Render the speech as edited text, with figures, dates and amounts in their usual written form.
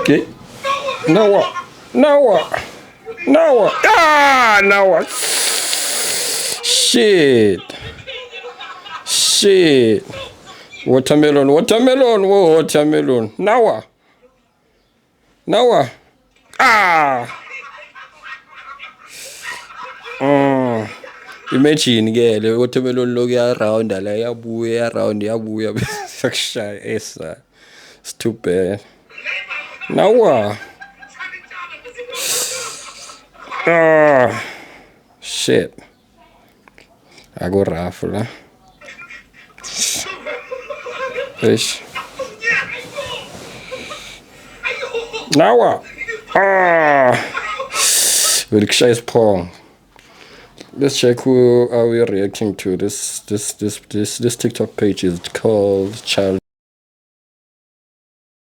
Okay. Now what? Now what? Now what? Ah, now what? Shit. Shit. Watermelon, watermelon, whoa, watermelon. Now what? Now what? Ah. Mm. Imagine ke le watermelon lo ya round la yabuya round yabuya sakushaya esa. It's too bad. Now what? Ah. Shit. I go raffle. Fish. Now what? Ah. Wilkshire Pong. Let's check who are we reacting to. This TikTok page is called Child